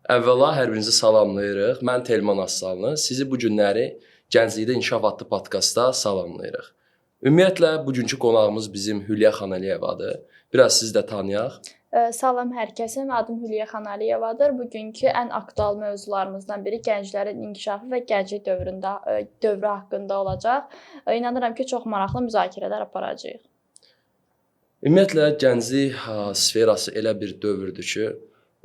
Əvvəla hər birinizi salamlayırıq. Mən Telman Aslanlı. Sizi bu günləri Gənclikdə İnkişaf adlı podkastda salamlayırıq. Ümumiyyətlə bugünkü qonağımız bizim Hülya Xanəliyevadır. Biraz sizi də tanıyaq. Salam hər kəsə, adım Hülya Xanəliyevadır. Bugünkü ən aktual mövzularımızdan biri gənclərin inkişafı və gənclik dövrü haqqında olacaq. İnanıram ki, çox maraqlı müzakirələr aparacağıq. Ümumiyyətlə gənclik sferası elə bir dövrdür ki,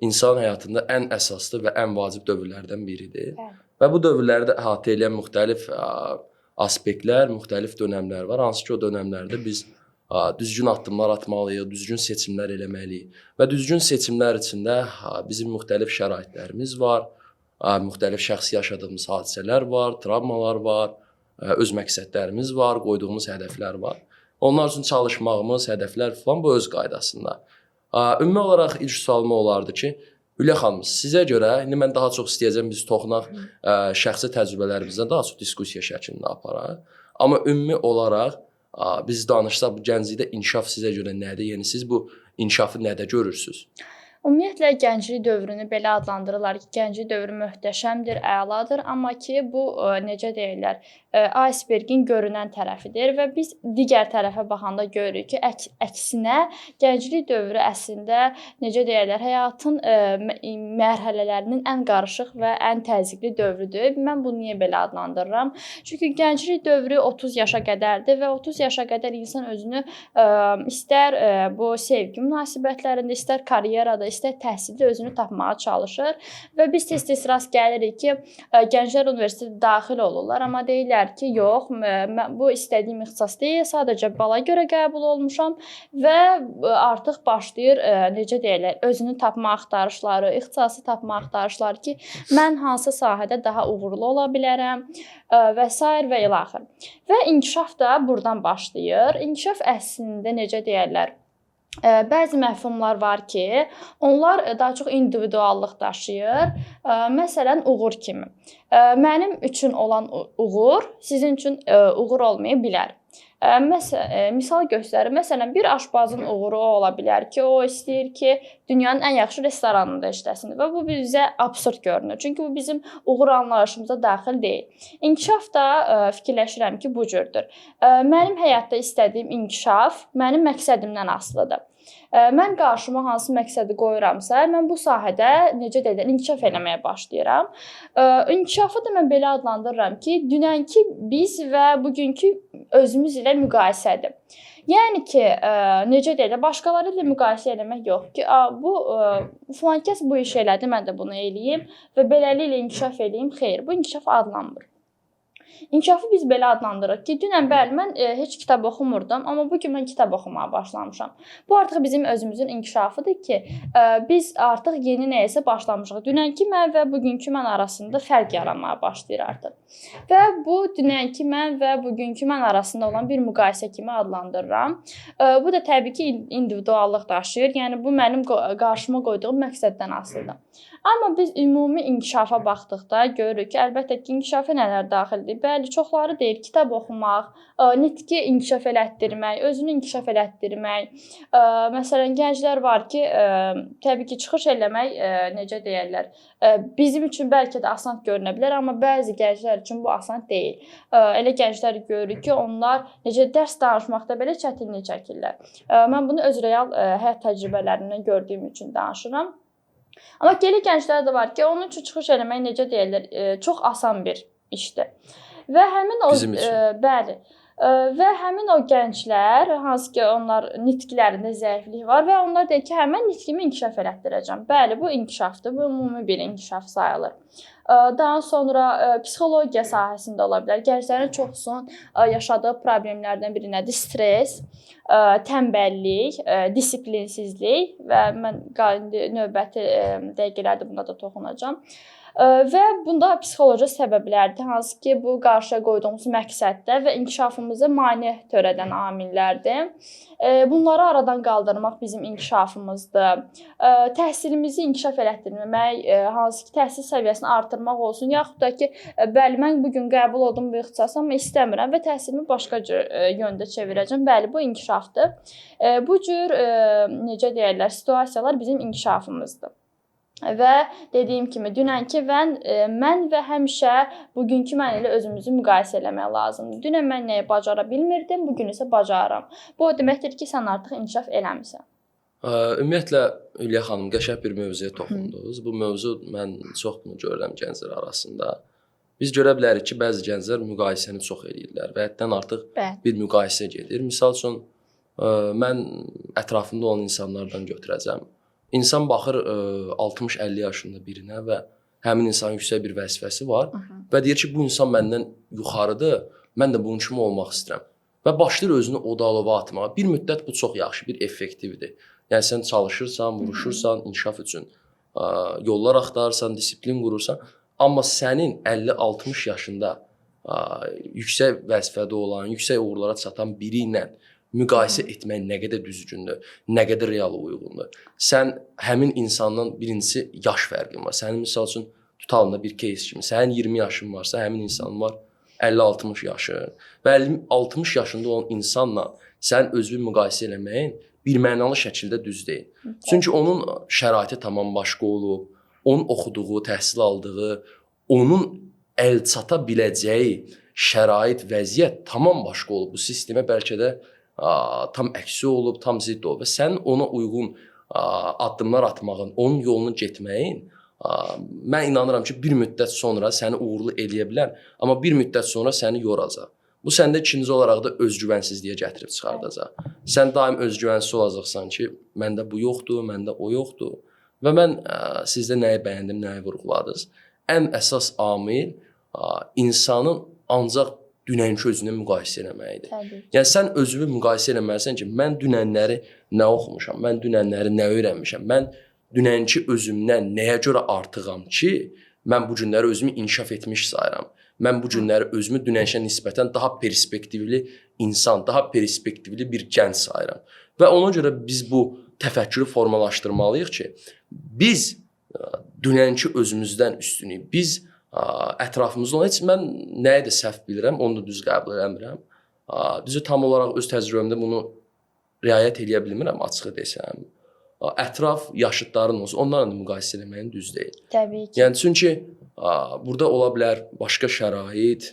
insan həyatında ən əsaslı və ən vacib dövrlərdən biridir. Bəli. Və bu dövrlərdə əhatə edən müxtəlif aspektlər, müxtəlif dönəmlər var. Hansı ki, o dönəmlərdə biz düzgün addımlar atmalıyıq, düzgün seçimlər eləməliyik. Və düzgün seçimlər içində bizim müxtəlif şəraitlərimiz var, müxtəlif şəxsi yaşadığımız hadisələr var, travmalar var, öz məqsədlərimiz var, qoyduğumuz hədəflər var. Onlar üçün çalışmağımız, hədəflər falan bu öz qaydasında. Ümumi olaraq ilk sualım olardı ki, Hülya xanım, sizə görə, indi mən daha çox istəyəcəm biz toxunaq şəxsi təcrübələrimizdən daha çox diskussiya şəklində aparaq. Amma ümumi olaraq biz danışsaq bu gənclikdə inkişaf sizə görə nədir? Yəni siz bu inkişafı nədə görürsüz? Ümumiyyətlə gənclik dövrünü belə adlandırırlar ki, gənclik dövrü möhtəşəmdir, əladır, amma ki bu necə deyirlər, icebergin görünən tərəfidir və biz digər tərəfə baxanda görürük ki, əksinə gənclik dövrü əslində necə deyirlər, həyatın mərhələlərinin ən qarışıq və ən təzyiqli dövrüdür. Mən bunu niyə belə adlandırıram? Çünki gənclik dövrü 30 yaşa qədərdir və 30 yaşa qədər insan özünü istər bu sevgi münasibətlərində, istər karyerada, istər təhsildə özünü tapmağa çalışır və biz tez-tez rast gəlirik ki, gənclər universitetə daxil olurlar, amma deyirlər ki, yox, bu istədiyim ixtisas deyil, sadəcə bala görə qəbul olmuşam və artıq başlayır, necə deyirlər, özünü tapma axtarışları, ixtisası tapma axtarışları ki, mən hansı sahədə daha uğurlu ola bilərəm və s. və ilaxır. Və inkişaf da buradan başlayır. İnkişaf əslində necə deyirlər, bəzi məfhumlar var ki, onlar daha çox individuallıq daşıyır. Məsələn, uğur kimi. Mənim üçün olan uğur sizin üçün uğur olmaya bilər. Misal göstərim. Məsələn, bir aşpazın uğuru ola bilər ki, o istəyir ki, dünyanın ən yaxşı restoranında işləsin və bu bizə absurd görünür. Çünki bu bizim uğur anlayışımıza daxil deyil. İnkişaf da fikirləşirəm ki, bu cürdür. Mənim həyatda istədiyim inkişaf mənim məqsədimdən asılıdır. Mən qarşıma hansı məqsədi qoyuramsa, mən bu sahədə necə deyirlər, inkişaf eləməyə başlayıram. İnkişafı da mən belə adlandırıram ki, dünənki biz və bugünkü özümüz ilə müqayisədir. Yəni ki, necə deyirlər, başqaları ilə müqayisə eləmək yox ki, bu filankəs bu iş elədi, mən də bunu eləyim və beləliklə inkişaf eləyim. Xeyr, bu inkişaf adlanmır. İnkişafı biz belə adlandırırıq ki, dünən bəli, mən heç kitab oxumurdum, amma bugün mən kitab oxumağa başlamışam. Bu artıq bizim özümüzün inkişafıdır ki, biz artıq yeni nəyəsə başlamışıq. Dünənki mən və bugünkü mən arasında fərq yaranmağa başlayır artıq. Və bu dünənki mən və bugünkü mən arasında olan bir müqayisə kimi adlandırıram. Bu da təbii ki, individuallıq daşıyır. Yəni bu mənim qarşıma qoyduğum məqsəddən asılıdır. Amma biz ümumi inkişafa baxdıqda görürük ki, əlbəttə ki, inkişafa nələr daxildir? Bəli, çoxları deyir, kitab oxumaq, nitqi inkişaf elətdirmək, özünü inkişaf elətdirmək. Məsələn, gənclər var ki, təbii ki, çıxış eləmək, necə deyirlər, bizim üçün bəlkə də asan görünə bilər, amma bəzi gənclər üçün bu asan deyil. Elə gənclər görürük ki, onlar necə dərs danışmaqda belə çətinlik çəkirlər. Mən bunu öz real həyat təcrübələrimdən gördüyüm üçün danışıram. Amma elə gənclər də var ki, onun üçün çıxış eləmək necə deyirlər, çox asan bir işdir. Və həmin o bəli. Və həmin o gənclər, hansı ki, onlar nitqlərində zəiflik var və onlar deyir ki, mən nitqimi inkişaf elətdirəcəm. Bəli, bu inkişafdır, bu ümumi bir inkişaf sayılır. Daha sonra psixologiya sahəsində ola bilər. Gənclərin çoxsunun yaşadığı problemlərdən biri nədir? Stress, tənbəllik, disiplinsizlik və mən növbəti dəqiqələrdə buna da toxunacağam. Və bunda psixoloji səbəblərdir, hansı ki, bu qarşıya qoyduğumuz məqsəddə və inkişafımızı maneə törədən amillərdir. Bunları aradan qaldırmaq bizim inkişafımızdır. Təhsilimizi inkişaf elətdirmək, hansı ki, təhsil səviyyəsini artırmaq olsun, yaxud da ki, bəli, mən bugün qəbul oldum bu ixtisasa, amma istəmirəm və təhsilimi başqa cür yöndə çevirəcəm. Bəli, bu inkişafdır. Bu cür, necə deyirlər, situasiyalar bizim inkişafımızdır. Və dediyim kimi, dünənki mən və həmişə bugünkü mən ilə özümüzü müqayisə eləmək lazımdır. Dünən mən nəyi bacara bilmirdim, bu gün isə bacarıram. Bu o deməkdir ki, sən artıq inkişaf eləmisən. Ümumiyyətlə Hülya xanım qəşəng bir mövzuya toxundunuz. Bu mövzu mən çox bunu görürəm gənclər arasında. Biz görə bilərik ki, bəzi gənclər müqayisəni çox eləyirlər və həddən artıq bir müqayisə gedir. Misal üçün mən ətrafımda olan insanlardan götürəcəm. İnsan baxır 60-50 yaşında birinə və həmin insanın yüksək bir vəzifəsi var və deyir ki, bu insan məndən yuxarıdır, mən də bunun kimi olmaq istəyirəm. Və başlayır özünü o dalova atmağa. Bir müddət bu çox yaxşı, bir effektivdir. Yəni sən çalışırsan, vuruşursan, inkişaf üçün yollar axtarırsan, disiplin qurursan, amma sənin 50-60 yaşında yüksək vəzifədə olan, yüksək uğurlara çatan biri ilə müqayisə etmək nə qədər düzgündür, nə qədər real uyğundur. Sən həmin insandan birincisi yaş fərqin var. Sənin misal üçün tutalında bir case kimi, sənin 20 yaşın varsa, həmin insanın var 50-60 yaşı və 50-60 yaşında olan insanla sən özünü müqayisə eləməyin bir mənalı şəkildə düz deyil. Çünki onun şəraiti tamam başqa olub, onun oxuduğu, təhsil aldığı, onun əl çata biləcəyi şərait, vəziyyət tamam başqa olub. Bu sistemə bəlkə də tam əksi olub, tam zidd olub və sən ona uyğun addımlar atmağın, onun yolunu getməyin, mən inanıram ki, bir müddət sonra səni uğurlu eləyə bilər, amma bir müddət sonra səni yoracaq. Bu səndə ikinci olaraq da özgüvənsizliyə gətirib çıxardacaq. Sən daim özgüvənsiz olacaqsan ki, məndə bu yoxdur, məndə o yoxdur və mən sizdə nəyi bəyəndim, nəyi vurğuladınız. Ən əsas amil insanın ancaq dünənki özünü müqayisə eləməyidir. Yəni sən özünü müqayisə eləməlisən ki, mən dünənləri nə oxumuşam, mən dünənləri nə öyrənmişəm, mən dünənki özümdən nəyə görə artığam ki, mən bu günləri özümü inkişaf etmiş sayıram. Mən bu günləri özümü dünənşə nisbətən daha perspektivli insan, daha perspektivli bir gənc sayıram. Və ona görə biz bu təfəkkürü formalaşdırmalıyıq ki, biz dünənki özümüzdən üstünük. Biz ətrafımızda olan heç mən nəyə də səhv bilirəm, onu da düz qəbul eləmirəm. Düzü tam olaraq öz təcrübəmdə bunu riayət eləyə bilmirəm, açığı desəm. Ətraf yaşıdların olsun, onlarla da müqayisə eləməyin düz deyil. Təbii ki. Yəni çünki burada ola bilər başqa şərait,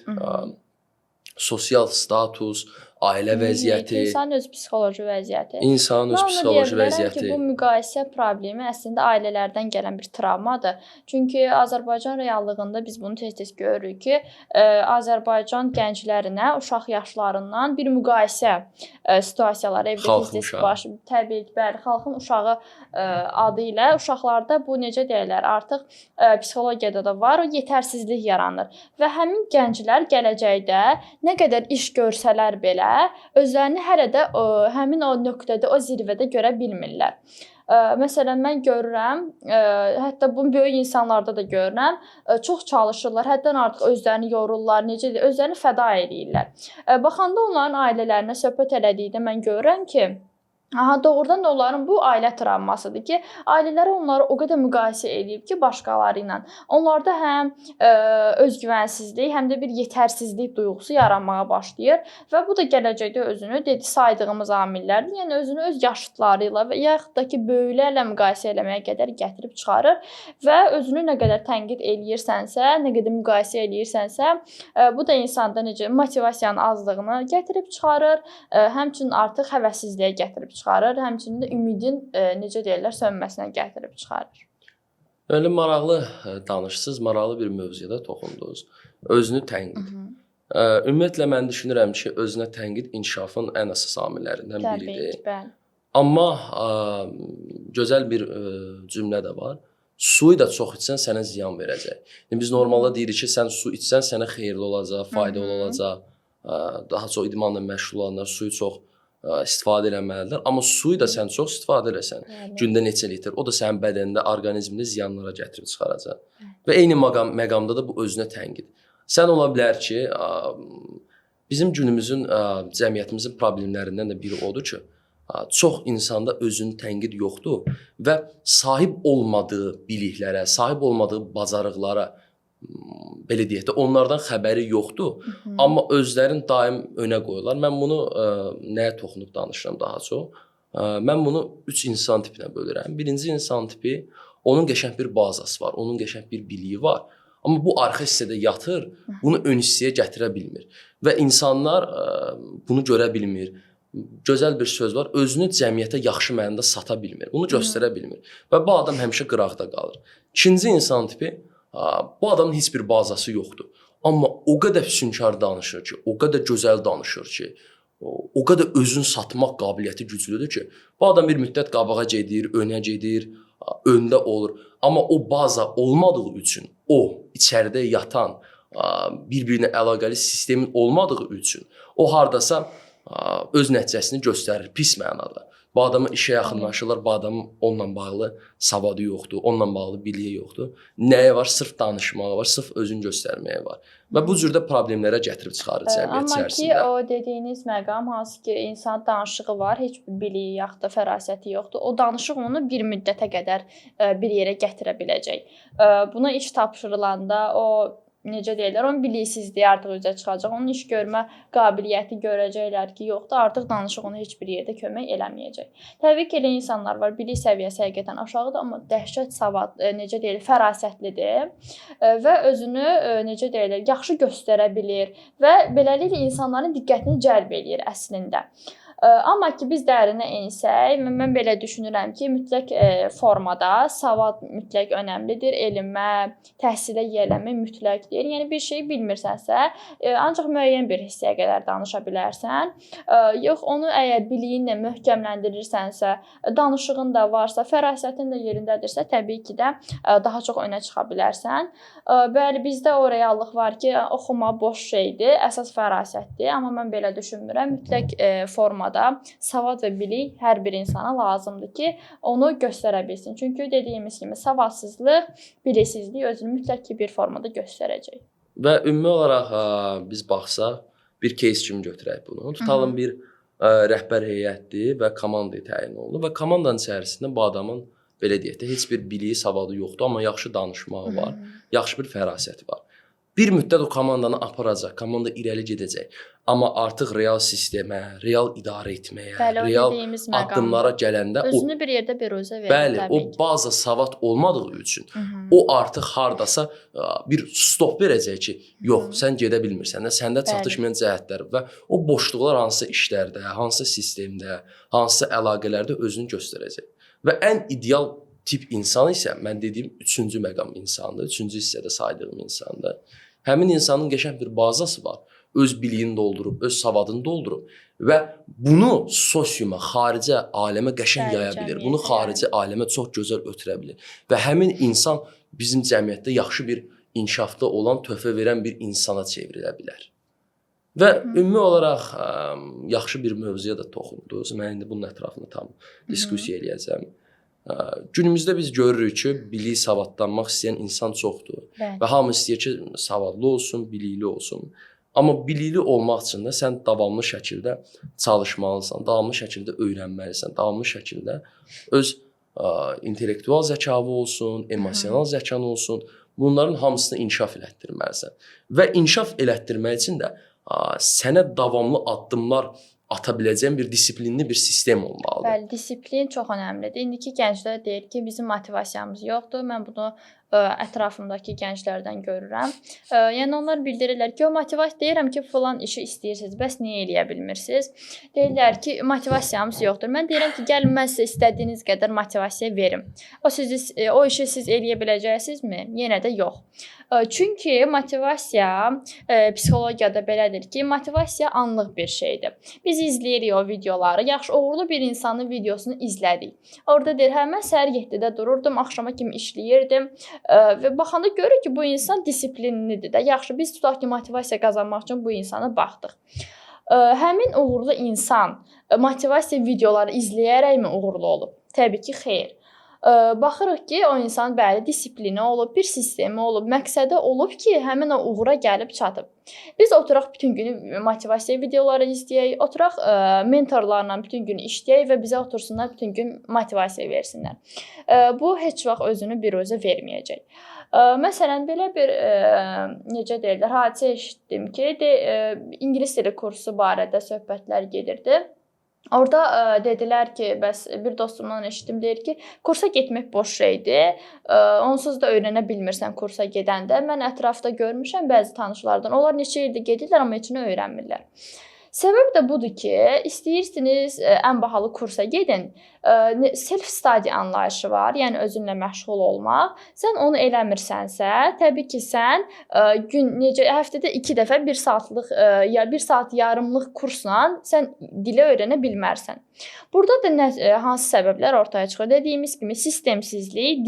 sosial status, ailə vəziyyəti, İnsanın öz psixoloji vəziyyəti. İnsanın öz psixoloji vəziyyəti. Ki, bu müqayisə problemi əslində ailələrdən gələn bir travmadır. Çünki Azərbaycan reallığında biz bunu tez-tez görürük ki, Azərbaycan gənclərinə uşaq yaşlarından bir müqayisə situasiyaları evdə tez-tez baş. Təbii ki, bəli, xalqın uşağı adı ilə uşaqlarda bu necə deyirlər, artıq psixologiyada da var, o yetərsizlik yaranır və həmin gənclər gələcəkdə nə qədər iş görsələr belə özlərini hələ də həmin o nöqtədə, o zirvədə görə bilmirlər. Məsələn, mən görürəm, hətta bunu böyük insanlarda da görürəm, çox çalışırlar, həddən artıq özlərini yorurlar, necə deyir, özlərini fəda edirlər. Baxanda onların ailələrinə söhbət elədikdə mən görürəm ki, doğrudan da onların bu ailə travmasıdır ki, ailələri onları o qədər müqayisə edib ki, başqaları ilə. Onlarda həm özgüvənsizlik, həm də bir yetərsizlik duyğusu yaranmağa başlayır və bu da gələcəkdə özünü saydığımız amillərdir. Yəni özünü öz yaşıdları ilə və yaxud da ki, böyüklərlə müqayisə eləməyə qədər gətirib çıxarır və özünü nə qədər tənqid eləyirsənsə, nə qədər müqayisə eləyirsənsə, bu da insanda necə motivasiyanın azlığını gətirib çıxarır, həmçinin artıq həvəssizliyə gətirib çıxarır, həmçinin də ümidin necə deyirlər, sönməsinə gətirib çıxarır. Öyle maraqlı danışsınız, maraqlı bir mövzuya da toxundunuz. Özünü tənqid. Ümumiyyətlə mən düşünürəm ki, özünə tənqid inkişafın ən əsas amillərindən biridir. Təbii ki, bəli. Amma gözəl bir cümlə də var. Suyu da çox içsən sənə ziyan verəcək. Yəni biz normalda deyirik ki, sən su içsən sənə xeyirli olacaq, faydalı olacaq. Daha çox idmanla məşğul olanlar suyu çox istifadə eləməlidirlər. Amma suyu da sən çox istifadə eləsən, gündə neçə litr, o da sənin bədənində, orqanizmində ziyanlara gətirib çıxaracaq. Və eyni məqamda da bu özünə tənqid. Sən ola bilər ki, bizim günümüzün, cəmiyyətimizin problemlərindən də biri odur ki, çox insanda özünü tənqid yoxdur və sahib olmadığı biliklərə, sahib olmadığı bacarıqlara, belə deyək də, onlardan xəbəri yoxdur, amma özlərini daim önə qoyurlar. Mən bunu nəyə toxunub danışıram daha çox? Mən bunu 3 insan tipinə bölürəm. Birinci insan tipi Onun qəşəng bir bazası var, onun qəşəng bir biliyi var. Amma bu arxa hissədə yatır, bunu ön hissəyə gətirə bilmir. Və insanlar bunu görə bilmir. Gözəl bir söz var, özünü cəmiyyətə yaxşı mənada sata bilmir, bunu göstərə bilmir. Və bu adam həmişə qıraqda qalır. İkinci insan tipi, bu adamın heç bir bazası yoxdur. Amma o qədər füsunkar danışır ki, o qədər gözəl danışır ki, o qədər özünü satmaq qabiliyyəti güclüdür ki, bu adam bir müddət qabağa gedir, önə gedir, öndə olur. Amma o baza olmadığı üçün, o içəridə yatan bir-birinə əlaqəli sistemin olmadığı üçün o hardasa öz nəticəsini göstərir pis mənada. Bu adamı işə yaxınlaşırlar, bu adamın onunla bağlı savadı yoxdur, onunla bağlı biliyi yoxdur. Nəyə var? Sırf danışmağa var, sırf özünü göstərməyə var. Və bu cürdə problemlərə gətirib çıxarır cəmiyyət içərisində. Amma ki, o dediyiniz məqam, hansı ki, insan danışığı var, heç bir biliyi yoxdur, fərasəti yoxdur. O danışıq onu bir müddətə qədər bir yerə gətirə biləcək. Buna iş tapşırılanda o necə deyirlər, onun biliksizliyi artıq üzə çıxacaq. Onun iş görmə qabiliyyəti görəcəklər ki, yoxdur, artıq danışıq ona heç bir yerdə kömək eləməyəcək. Təbii ki, elə insanlar var, bilik səviyyəsi həqiqətən aşağıdır, amma dəhşət savad, necə deyirlər, fərasətlidir və özünü necə deyirlər, yaxşı göstərə bilir və beləliklə insanların diqqətini cəlb eləyir əslində. Amma ki, biz dərinə ensək, mən belə düşünürəm ki, mütləq formada savad mütləq önəmlidir, elmə, təhsilə yiyələnmə mütləqdir. Yəni, bir şeyi bilmirsənsə, ancaq müəyyən bir hissəyə qədər danışa bilərsən. Yox, onu əgər biliyinlə möhkəmləndirirsənsə, danışığın da varsa, fərasətin də yerindədirsə, təbii ki də daha çox önə çıxa bilərsən. Bəli, bizdə o reallıq var ki, oxuma boş şeydir, əsas fərasətdir, amma mən belə düşünmürəm. Mütləq formada savad və bilik hər bir insana lazımdır ki, onu göstərə bilsin. Çünki dediyimiz kimi savadsızlıq, biliksizlik özünü mütləq ki bir formada göstərəcək. Və ümumi olaraq biz baxsaq, bir case kimi götürək bunu. Tutalım bir rəhbər heyətdir və komandaya təyin olunur və komandanın içərisində bu adamın belə deyək də heç bir biliyi, savadı yoxdur, amma yaxşı danışmağı var, yaxşı bir fərasəti var. Bir müddət o komandanı aparacaq, komanda irəli gedəcək. Amma artıq real sistemə, real idarə etməyə, real addımlara gələndə özünü bir yerdə büruzə verir. Bəli, o baza savad olmadığı üçün o artıq hardasa bir stop verəcək ki, yox, sən gedə bilmirsən də, səndə çatışmayan cəhətlər və o boşluqlar hansısa işlərdə, hansısa sistemdə, hansısa əlaqələrdə özünü göstərəcək. Və ən ideal tip insan isə mən dediyim üçüncü məqam insandır, üçüncü hissədə saydığım insandır. Həmin insanın qəşəng bir bazası var. Öz biliyini doldurub, öz savadını doldurub və bunu sosiuma, xaricə aləmə qəşəng yaya bilir. Bunu xarici aləmə çox gözəl ötürə bilir. Və həmin insan bizim cəmiyyətdə yaxşı bir inkişafda olan, töhfə verən bir insana çevrilə bilər. Və ümumi olaraq yaxşı bir mövzuya da toxundunuz. Mən indi bunun ətrafında tam diskussiya eləyəcəm. Günümüzdə biz görürük ki, bilik, savadlanmaq istəyən insan çoxdur. Və hamı istəyir ki, savadlı olsun, bilikli olsun. Amma bilikli olmaq üçün də sən davamlı şəkildə çalışmalısan, davamlı şəkildə öyrənməlisən, davamlı şəkildə öz intellektual zəkanı olsun, emosional zəkan olsun, bunların hamısını inkişaf elətdirməlisən. Və inkişaf elətdirmək üçün də sənə davamlı addımlar ata biləcəyin bir disiplinli bir sistem olmalıdır. Bəli, disiplin çox önəmlidir. İndiki gənclər deyir ki, bizim motivasiyamız yoxdur. Mən bunu ətrafımdakı gənclərdən görürəm. Yəni onlar bildirirlər ki, o motivasiya deyirəm ki, falan işi istəyirsiniz, bəs niyə eləyə bilmirsiniz? Deyirlər ki, motivasiyamız yoxdur. Mən deyirəm ki, gəlin mən sizə istədiyiniz qədər motivasiya verim. O işi siz eləyə biləcəksinizmi? Yenə də yox. Çünki motivasiya psixologiyada belədir ki, motivasiya anlıq bir şeydir. Biz izləyirik o videoları. Yaxşı, uğurlu bir insanın videosunu izlədik. Orada deyir, hə mən səhər 7-də dururdum, axşama kimi işləyirdim və baxanda görürük ki, bu insan disiplinlidir də. Yaxşı, biz tutaq ki, motivasiya qazanmaq üçün bu insana baxdıq. Həmin uğurlu insan motivasiya videoları izləyərəkmi uğurlu olub? Təbii ki, xeyr. Baxırıq ki, o insan bəli disiplini olub, bir sistemi olub, məqsədi olub ki, həmin o uğura gəlib çatıb. Biz oturaq bütün günü motivasiya videoları izləyək, oturaq mentorlarla bütün gün işləyək və bizə otursunlar bütün gün motivasiya versinlər. Bu heç vaxt özünü biruzə verməyəcək. Məsələn, belə bir necə deyirlər, hadisə eşitdim ki, ingilis dili kursu barədə söhbətlər gedirdi. Orada dedilər ki, bəs bir dostumdan eşitdim, deyir ki, kursa getmək boş şeydir. Onsuz da öyrənə bilmirsən kursa gedəndə. Mən ətrafda görmüşəm bəzi tanışlardan. Onlar neçə ildir gedirlər, amma heç nə öyrənmirlər. Səbəb də budur ki, istəyirsiniz ən bahalı kursa gedin. Self study anlayışı var, yəni özünlə məşğul olmaq. Sən onu eləmirsənsə, təbii ki, sən həftədə 2 dəfə 1 saatlıq ya 1 saat yarımlıq kursla sən dili öyrənə bilmərsən. Burada da hansı səbəblər ortaya çıxır? Dediyimiz kimi sistemsizlik,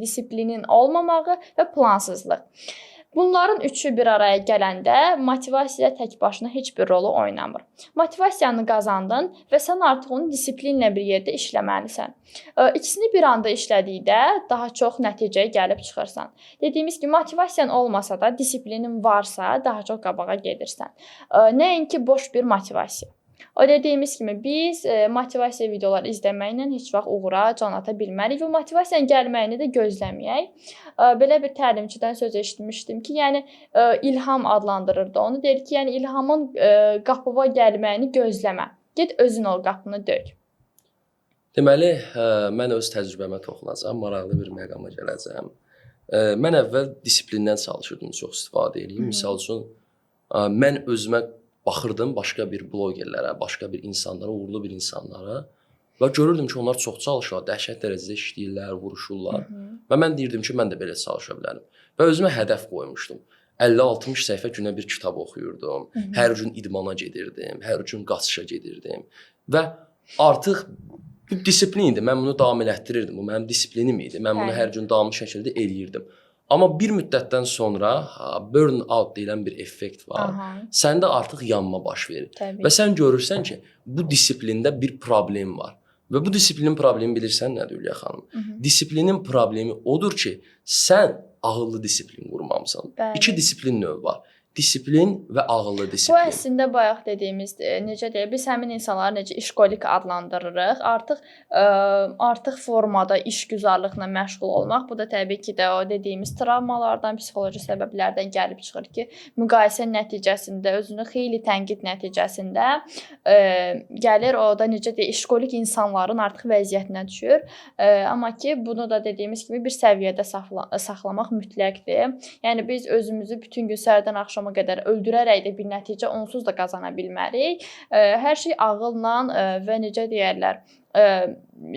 disiplinin olmamağı və plansızlıq. Bunların üçü bir araya gələndə motivasiya tək başına heç bir rolu oynamır. Motivasiyanı qazandın və sən artıq onu disiplinlə bir yerdə işləməlisən. İkisini bir anda işlədikdə daha çox nəticəyə gəlib çıxırsan. Dediyimiz kimi motivasiyan olmasa da, disiplinin varsa daha çox qabağa gedirsən. Nəinki boş bir motivasiya. O dediyimiz kimi biz motivasiya videoları izləməklə heç vaxt uğura can ata bilmərik və motivasiyanın gəlməyini də gözləməyək. Belə bir təlimçidən söz eşitmişdim ki, yəni ilham adlandırırdı onu. Deyir ki, yəni ilhamın qapıva gəlməyini gözləmə. Get özün ol qapını döy. Deməli, mən öz təcrübəmə toxunacağam, maraqlı bir məqama gələcəm. Mən əvvəl disiplindən çalışırdım, çox istifadə edeyim. Misal üçün, mən özümə baxırdım başqa bir blogerlərə, başqa bir insanlara, uğurlu bir insanlara və görürdüm ki, onlar çox çalışırlar, dəhşət dərəcədə işləyirlər, vuruşurlar. Və mən deyirdim ki, mən də belə çalışa bilərəm. Və özümə hədəf qoymuşdum. 50-60 səhifə günə bir kitab oxuyurdum. Hər gün idmana gedirdim, hər gün qaçışa gedirdim. Və artıq bu disiplin idi. Mən bunu davam elətdirirdim. Bu mənim disiplinim idi. Mən bunu hər gün davamlı şəkildə eləyirdim. Amma bir müddətdən sonra burn out deyilən bir effekt var. Səndə artıq yanma baş verir. Təbii. Və sən görürsən ki, bu disiplində bir problem var. Və bu disiplinin problemi bilirsən nədir Hülya xanım? Disiplinin problemi odur ki, sən ağıllı disiplin qurmamısan. Bəli. 2 disiplin növü var. Disiplin və ağıllı Bu disiplin. əslində bayaq dediyimiz, necə deyək, biz həmin insanları necə işkolik adlandırırıq. Artıq formada işgüzarlıqla məşğul olmaq, bu da təbii ki də o dediyimiz travmalardan, psixoloji səbəblərdən gəlib çıxır ki, müqayisə nəticəsində, özünü xeyli tənqid nəticəsində gəlir o da necə deyək, işkolik insanların artıq vəziyyətinə düşür. Amma ki, bunu da dediyimiz kimi bir səviyyədə saxlamaq mütləqdir. Yəni biz özümüzü bütün gün səhərdən axşama qədər öldürərək də bir nəticə onsuz da qazana bilmərik. Hər şey ağılla və necə deyərlər,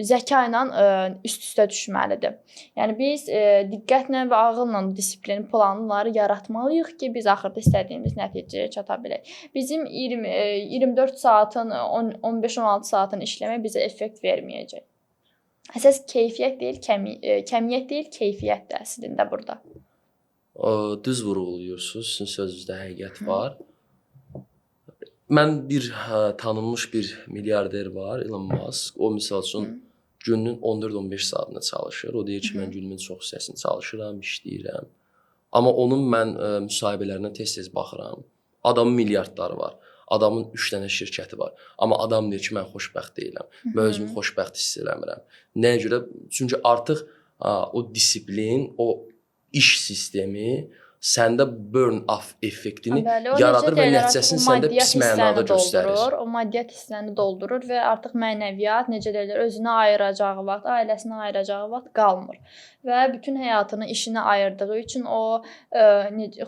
zəka ilə üst-üstə düşməlidir. Yəni biz diqqətlə və ağılla disiplin planları yaratmalıyıq ki, biz axırda istədiyimiz nəticəyə çata bilək. Bizim 24 saatın, 15-16 saatın işləmək bizə effekt verməyəcək. Əsas keyfiyyət deyil, kəmiyyət deyil, keyfiyyətdir əslində burada. Düz vurğulayırsınız, sizin sözünüzdə həqiqət var. Mən tanınmış bir milyarder var, Elon Musk. O misal üçün günün 14-15 saatında çalışır. O deyir ki, mən günümün çox hissəsini çalışıram, işləyirəm. Amma onun mən müsahibələrinə tez-tez baxıram. Adamın milyardları var. Adamın 3 dənə şirkəti var. Amma adam deyir ki, mən xoşbəxt deyiləm. Mən özümü xoşbəxt hiss eləmirəm. Nəyə görə? Çünki artıq o disiplin, o iş sistemi səndə burn-off effektini yaradır və nəticəsini səndə pis mənada göstərir. O maddiyyat hissəni doldurur və artıq mənəviyyat, necə deyirlər, özünə ayıracağı vaxt, ailəsinə ayıracağı vaxt qalmır. Və bütün həyatını işinə ayırdığı üçün o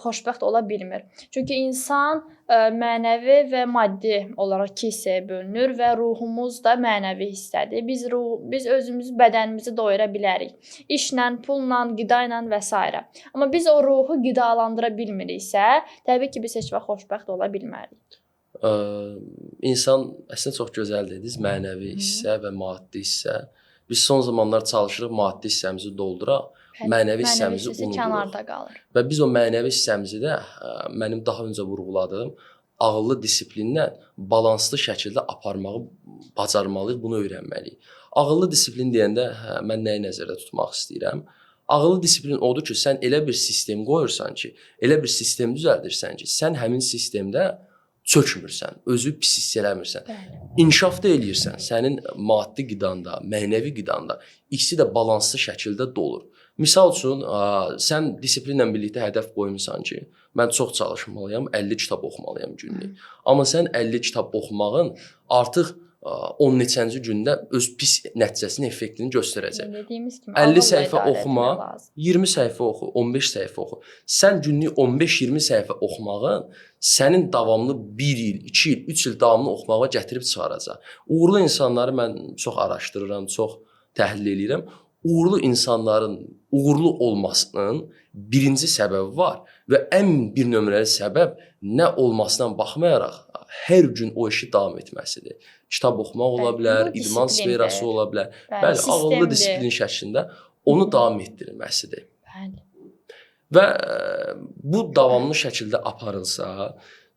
xoşbəxt ola bilmir. Çünki insan mənəvi və maddi olaraq 2 hissəyə bölünür və ruhumuz da mənəvi hissədir. Biz özümüzü, bədənimizi doyura bilərik. İşlə, pulla, qida ilə və s. Amma biz o ruhu qidalandıra bilmiriksə, təbii ki, biz heç vaxt xoşbəxt ola bilmərik. İnsan əslində çox gözəl dediniz, mənəvi hissə və maddi hissə. Biz son zamanlar çalışırıq maddi hissəmizi dolduraq, mənəvi hissəmizi unuduruq. Kənarda qalır. Və biz o mənəvi hissəmizi də mənim daha öncə vurğuladığım ağıllı disiplinlə balanslı şəkildə aparmağı bacarmalıyıq, bunu öyrənməliyik. Ağıllı disiplin deyəndə mən nəyi nəzərdə tutmaq istəyirəm? Ağıllı disiplin odur ki, sən elə bir sistem qoyursan ki, elə bir sistem düzəldirsən ki, sən həmin sistemdə çökmürsən, özü pis hiss eləmirsən. İnkişaf da eləyirsən, sənin maddi qidanda, mənəvi qidanda ikisi də balanslı şəkildə dolur. Misal üçün, sən disiplinlə birlikdə hədəf qoymusan ki, mən çox çalışmalıyam, 50 kitab oxumalıyam günlük. Amma sən 50 kitab oxumağın artıq 10 neçənci gündə öz pis nəticəsini, effektini göstərəcək. Dediyimiz kimi 50 ağılla səhifə idarə oxuma, etmək lazım. 20 səhifə oxu, 15 səhifə oxu. Sən günlük 15-20 səhifə oxumağın sənin davamlı 1 il, 2 il, 3 il davamlı oxumağa gətirib çıxaracaq. Uğurlu insanları mən çox araşdırıram, çox təhlil edirəm. Uğurlu insanların uğurlu olmasının birinci səbəbi var və ən bir nömrəli səbəb nə olmasına baxmayaraq hər gün o işi davam etməsidir. Kitab oxumaq ola bilər, idman sferası ola bilər. Bəli, ağıllı disiplin şəklində onu davam etdirilməsidir. Bəli. Və bu davamlı şəkildə aparılsa,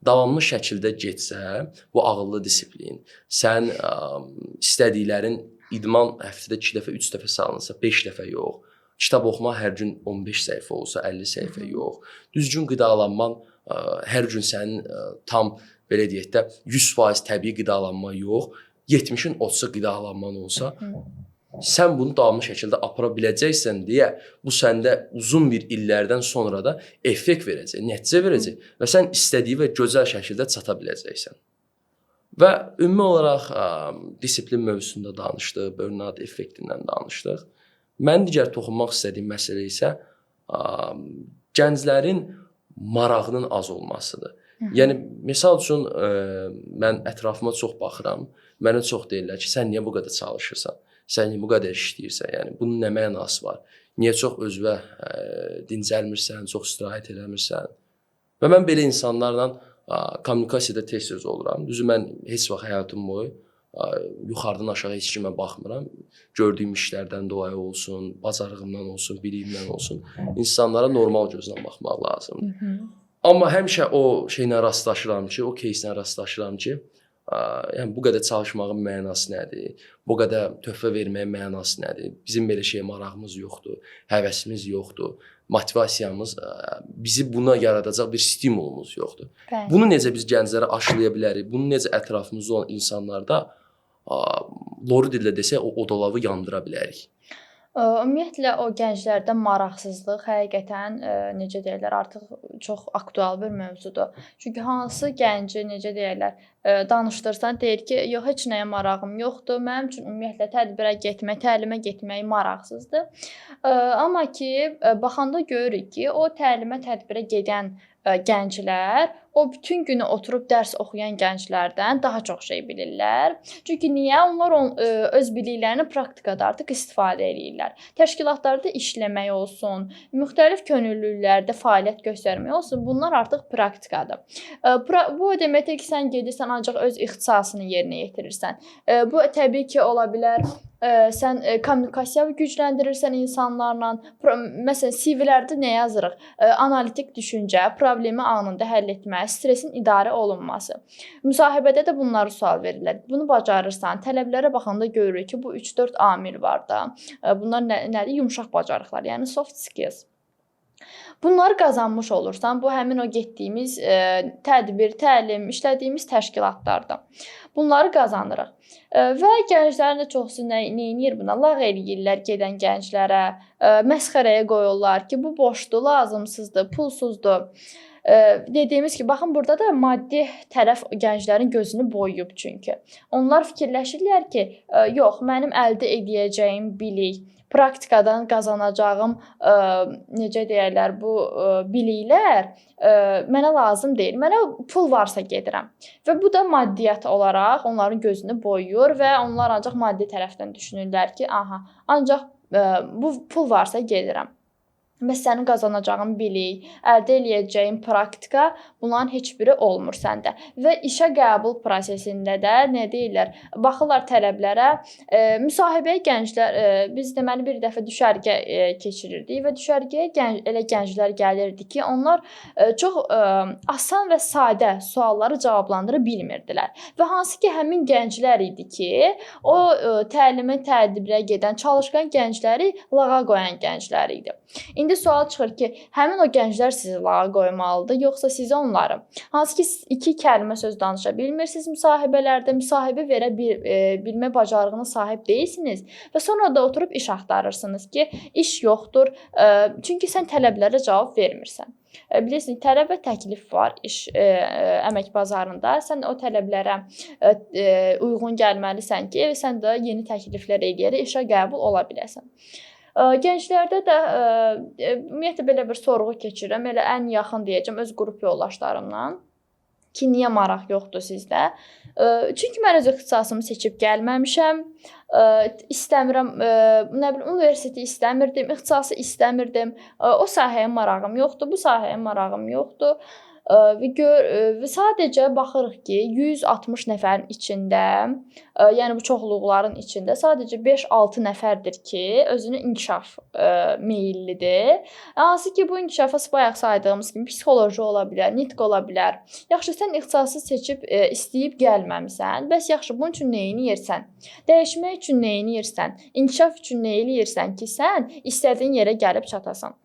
davamlı şəkildə getsə, bu ağıllı disiplin, sən istədiklərin idman həftədə 2 dəfə, 3 dəfə salınsa, 5 dəfə yox. Kitab oxumaq hər gün 15 səhifə olsa, 50 səhifə yox. Düzgün qidalanman hər gün sənin tam belə deyək də 100% təbii qidalanma yox, 70-in 30-u qidalanman olsa, sən bunu davamlı şəkildə apara biləcəksən deyə bu səndə uzun bir illərdən sonra da effekt verəcək, nəticə verəcək və sən istədiyi və gözəl şəkildə çata biləcəksən. Və ümumi olaraq disiplin mövzusunda danışdıq, burnout effektindən danışdıq. Mən digər toxunmaq istədiyim məsələ isə gənclərin marağının az olmasıdır. Yəni, misal üçün, mən ətrafıma çox baxıram, mənə çox deyirlər ki, sən niyə bu qədər çalışırsan, sən niyə bu qədər işləyirsən, yəni, bunun nə mənası var, niyə çox özünə dincəlmirsən, çox istirahət eləmirsən. Və mən belə insanlarla kommunikasiyada tez-tez oluram. Düzü, mən heç vaxt həyatım boyu yuxarıdan aşağı heç kimə baxmıram. Gördüyüm işlərdən dolayı olsun, bacarığımdan olsun, biliyimdən olsun, insanlara normal gözlə baxmaq lazımdır. Amma həmişə o şeylə rastlaşıram ki, o кейslə rastlaşıram ki, yəni bu qədər çalışmağın mənası nədir? Bu qədər töhfə verməyin mənası nədir? Bizim belə şeyə marağımız yoxdur, həvəsimiz yoxdur, motivasiyamız, bizi buna yaradacaq bir stimulumuz yoxdur. Bəli. Bunu necə biz gənclərə aşılaya bilərik? Bunu necə ətrafımızda olan insanlarda loru dillə desək, o odalavı yandıra bilərik? Ümumiyyətlə o gənclərdə maraqsızlıq həqiqətən necə deyirlər, artıq çox aktual bir mövzudur. Çünki hansı gənci necə deyirlər, danışdırsan deyir ki, yox heç nəyə marağım yoxdur. Mənim üçün ümumiyyətlə tədbirə getmək, təlimə getmək maraqsızdır. Amma ki, baxanda görürük ki, o təlimə, tədbirə gedən gənclər o bütün günü oturub dərs oxuyan gənclərdən daha çox şey bilirlər. Çünki niyə? Onlar öz biliklərini praktikada artıq istifadə edirlər. Təşkilatlarda işləmək olsun, müxtəlif könüllülüklərdə fəaliyyət göstərmək olsun, bunlar artıq praktikadır. Bu o deməkdir ki, sən gedirsən ancaq öz ixtisasını yerinə yetirirsən. Bu təbii ki, ola bilər sən kommunikasiyanı gücləndirirsən insanlarla. Məsələn, CV-lərdə nə yazırıq? Analitik düşüncə, problemi anında həll etmə, stressin idarə olunması. Müsahibədə də bunları sual verirlər. Bunu bacarırsan. Tələblərə baxanda görürük ki, bu 3-4 amil var da. Bunlar nədir? Yumşaq bacarıqlar, yəni soft skills. Bunları qazanmış olursan, bu həmin o getdiyimiz tədbir, təlim, işlədiyimiz təşkilatlardan. Bunları qazanırıq. Və gənclərin də çoxsu nə edir buna? Lağ eləyirlər gedən gənclərə, məsxərəyə qoyurlar ki, bu boşdur, lazımsızdır, pulsuzdur. Dediyimiz ki, baxın burada da maddi tərəf gənclərin gözünü boyuyub çünki. Onlar fikirləşirlər ki, yox, mənim əldə edəcəyim bilik, praktikadan qazanacağım necə deyirlər, bu biliklər mənə lazım deyil. Mənə pul varsa gedirəm. Və bu da maddiyyat olaraq onların gözünü boyuyur və onlar ancaq maddi tərəfdən düşünürlər ki, aha, ancaq bu pul varsa gedirəm. Və sənin qazanacağın bilik, əldə edəcəyin praktika, bunların heç biri olmur səndə. Və işə qəbul prosesində də nə deyirlər? Baxırlar tələblərə. Müsahibəyə gənclər, biz deməli bir dəfə düşərgə keçirirdik və düşərgəyə elə gənclər gəlirdi ki, onlar çox asan və sadə sualları cavablandıra bilmirdilər. Və hansı ki, həmin gənclər idi ki, o təlimə, tədbirə gedən, çalışqan gəncləri lağa qoyan gənclər idi. İndi İndi sual çıxır ki, həmin o gənclər sizi lağa qoymalıdır, yoxsa siz onları? Hansı ki 2 kəlmə söz danışa bilmirsiniz müsahibələrdə, müsahibə bilmə bacarığına sahib deyilsiniz və sonra da oturub iş axtarırsınız ki, iş yoxdur, çünki sən tələblərə cavab vermirsən. Bilirsiniz, tələb və təklif var əmək bazarında. Sən o tələblərə uyğun gəlməlisən ki, sən də yeni təkliflər eləyərək işə qəbul ola biləsən. Gənclərdə də ümumiyyətlə belə bir sorğu keçirirəm. Elə ən yaxın deyəcəm öz qrup yoldaşlarımdan ki, niyə maraq yoxdur sizdə? Çünki mən öz ixtisasımı seçib gəlməmişəm. İstəmirəm, nə bilim, universiteti istəmirdim, ixtisası istəmirdim. O sahəyə marağım yoxdur, bu sahəyə marağım yoxdur. Və sadəcə baxırıq ki, 160 nəfərin içində, yəni bu çoxluqların içində sadəcə 5-6 nəfərdir ki, özünü inkişaf meyllidir. Hansı ki, bu inkişafa bayaq saydığımız kimi psixoloji ola bilər, nitq ola bilər. Yaxşı, sən ixtisası seçib istəyib gəlməmisən. Bəs yaxşı, bunun üçün nə edirsən? Dəyişmək üçün nə edirsən? İnkişaf üçün nə edirsən ki, sən istədiyin yerə gəlib çatasan?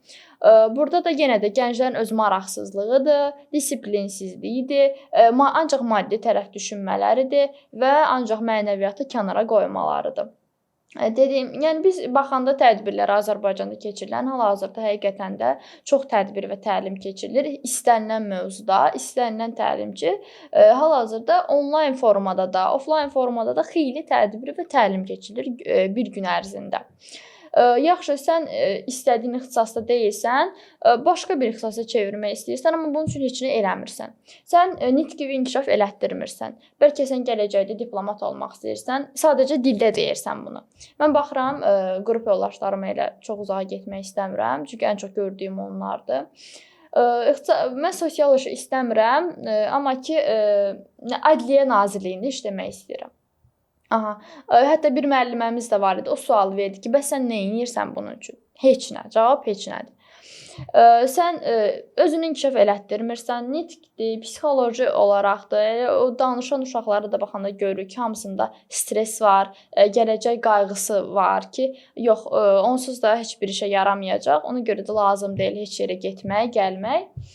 Burada da yenə də gənclərin öz maraqsızlığıdır, disiplinsizliyidir, ancaq maddi tərəf düşünmələridir və ancaq mənəviyyatı kənara qoymalarıdır. Yəni biz baxanda tədbirlər Azərbaycanda keçirilən, hal-hazırda həqiqətən də çox tədbir və təlim keçirilir. İstənilən mövzuda, istənilən təlimçi hal-hazırda onlayn formada da, offlayn formada da xeyli tədbir və təlim keçirilir bir gün ərzində. Yaxşı, sən istədiyin ixtisasda deyilsən, başqa bir ixtisasa çevirmək istəyirsən, amma bunun üçün heç nə eləmirsən. Sən nitqi və inkişaf elətdirmirsən. Bəlkə sən gələcəkdə diplomat olmaq istəyirsən, sadəcə dildə deyirsən bunu. Mən baxıram, qrup yoldaşlarıma elə çox uzağa getmək istəmirəm, çünki ən çox gördüyüm onlardır. Mən sosioloji istəmirəm, amma ki, Ədliyyə Nazirliyində işləmək istəyirəm. Hətta bir müəlliməmiz də var idi. O sual verdi ki, bəs sən nə edirsən bunun üçün? Heç nə. Cavab heç nədir. Sən özünü inkişaf elətdirmirsən, nitqdir, psixoloji olaraqdır. O danışan uşaqlara da baxanda görürük ki, hamısında stress var, gələcək qayğısı var ki, yox, onsuz da heç bir işə yaramayacaq. Ona görə də lazım deyil heç yerə getmək, gəlmək.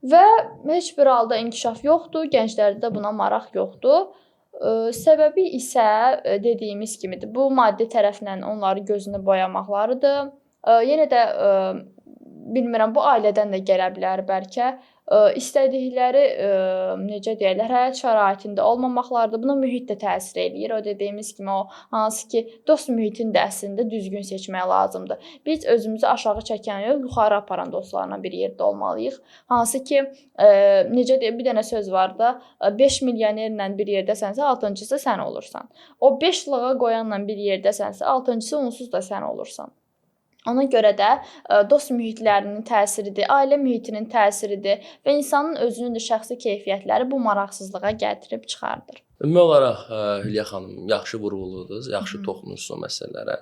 Və heç bir halda inkişaf yoxdur, gənclərdə də buna maraq yoxdur. Səbəbi isə dediyimiz kimidir. Bu maddi tərəflə onları gözünü boyamaqlarıdır. Yenə də bilmirəm, bu ailədən də gələ bilər bəlkə. İstədikləri, necə deyirlər, həyat şəraitində olmamaqlardır. Buna mühit də təsir eləyir. O dediyimiz kimi, o hansı ki, dost mühitin də əslində düzgün seçmək lazımdır. Biz özümüzü aşağı çəkən yox, yuxarı aparan dostlarla bir yerdə olmalıyıq. Hansı ki, necə deyir, bir dənə söz var da, 5 milyonerlə bir yerdəsənsə, 6-cısı sən olursan. O 5 lağa qoyanla bir yerdəsənsə, 6-cısı onsuz da sən olursan. Ona görə də dost mühitlərinin təsiridir, ailə mühitinin təsiridir və insanın özünün də şəxsi keyfiyyətləri bu maraqsızlığa gətirib çıxardır. Ümumi olaraq Hülya xanım yaxşı vurğuladınız, yaxşı toxunursunuz o məsələlərə.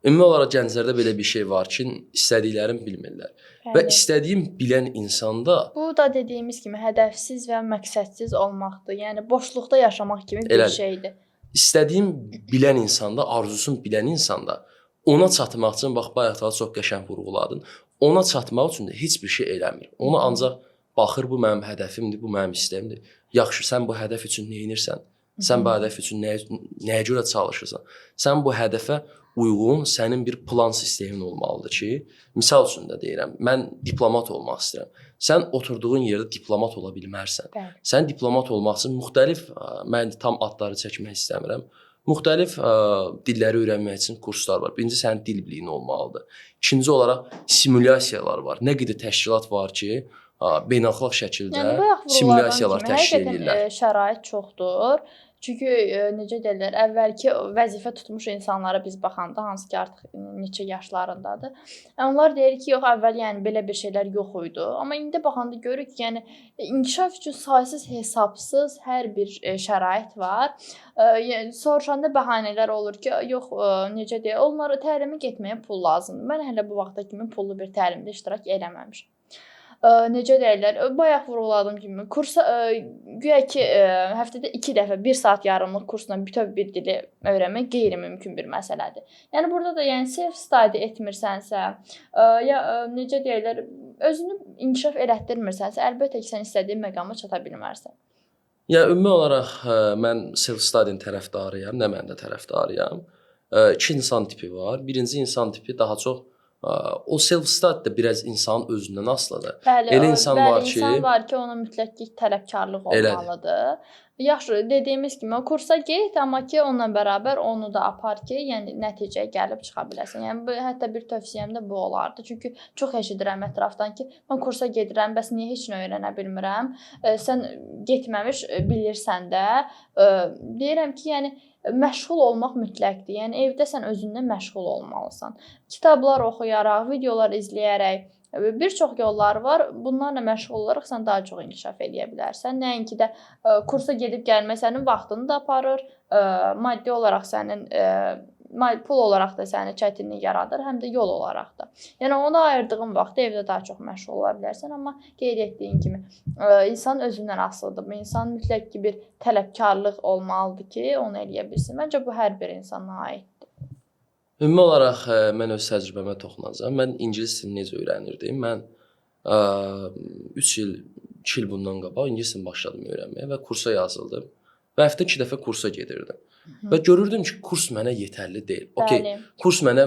Ümumi olaraq gənclərdə belə bir şey var ki, istədiklərini bilmirlər. Bəli. Və istədiyim bilən insanda bu da dediyimiz kimi hədəfsiz və məqsədsiz olmaqdır. Yəni boşluqda yaşamaq kimi bir şeydir. İstədiyim bilən insanda, arzusunu bilən insanda ona çatmaq üçün, bax, bayaq da çox qəşəng vurğuladın, ona çatmaq üçün də heç bir şey eləmir. Ona ancaq baxır, bu mənim hədəfimdir, bu mənim istəyimdir. Yaxşı, sən bu hədəf üçün nə edirsən? Sən bu hədəf üçün nəyə görə çalışırsan? Sən bu hədəfə uyğun sənin bir plan sistemin olmalıdır ki, misal üçün də deyirəm, mən diplomat olmaq istəyirəm. Sən oturduğun yerdə diplomat ola bilmərsən. Bəli. Sən diplomat olmaq üçün müxtəlif, mən tam adları çəkmək istəmirəm, müxtəlif dilləri öyrənmək üçün kurslar var. Birinci, sənin dil biliyin olmalıdır. İkinci olaraq simulyasiyalar var. Nə qədər təşkilat var ki, beynəlxalq şəkildə simulyasiyalar təşkil edirlər. Şərait çoxdur. Çünki necə deyirlər, əvvəlki vəzifə tutmuş insanlara biz baxanda, hansı ki artıq neçə yaşlarındadır. Onlar deyir ki, yox, əvvəl yəni belə bir şeylər yox idi. Amma indi baxanda görürük ki, yəni inkişaf üçün saysız hesabsız hər bir şərait var. Yəni soruşanda bəhanələr olur ki, yox, necə deyir, onlara təlimə getməyə pul lazımdır. Mən hələ bu vaxta kimi pullu bir təlimdə iştirak eləməmişəm. necə deyirlər, bayaq vurğuladığım kimi kursa güya ki, həftədə 2 dəfə 1 saat yarımlıq kursla bütöv bir dili öyrənmək qeyri-mümkün bir məsələdir. Yəni burada da yəni self study etmirsənsə, ya necə deyirlər, özünü inkişaf elətdirmirsənsə, əlbəttə ki, sən istədiyin məqama çata bilmərsən. Yəni ümumi olaraq mən self study tərəfdarıyam, nə mən də tərəfdarıyam. İki insan tipi var. Birinci insan tipi daha çox o self study də biraz insanın özündən asılıdır. Bəli, Elə insan var ki, insan var ki, ona mütləq ki, tələbkarlıq Elədir. olmalıdır. Yaxşı, dediyimiz kimi o kursa get, amma ki, onunla bərabər onu da apar ki, yəni nəticəyə gəlib çıxa biləsən. Yəni bu hətta bir tövsiyəm də bu olardı. Çünki çox eşidirəm ətrafdan ki, mən kursa gedirəm, bəs niyə heç nə öyrənə bilmirəm? Sən getməmiş bilirsən də. Deyirəm ki, yəni məşğul olmaq mütləqdir. Yəni evdə sən özündən məşğul olmalısan. Kitablar oxuyaraq, videolar izləyərək bir çox yollar var. Bunlarla məşğul olaraq sən daha çox inkişaf edə bilərsən. Nəinki də kursa gedib gəlmək sənin vaxtını da aparır, maddi olaraq sənin pul olaraq da səni çətinlik yaradır, həm də yol olaraq da. Yəni ona ayırdığın vaxtda evdə daha çox məşğul ola bilərsən, amma qeyd etdiyim kimi insan özündən asılıdır. Bu insan mütləq ki bir tələbkarlıq olmalıdır ki, onu eləyə bilsin. Məncə bu hər bir insana aiddir. ümumi olaraq mən öz təcrübəmə toxunacağam. Mən ingilis dilini necə öyrənirdim? Mən 3 il, 2 il bundan qabaq ingilis dilini başladım öyrənməyə və kursa yazıldım. Və həftə 2 dəfə kursa gedirdim. Və görürdüm ki, kurs mənə yetərli deyil. Okay, kurs mənə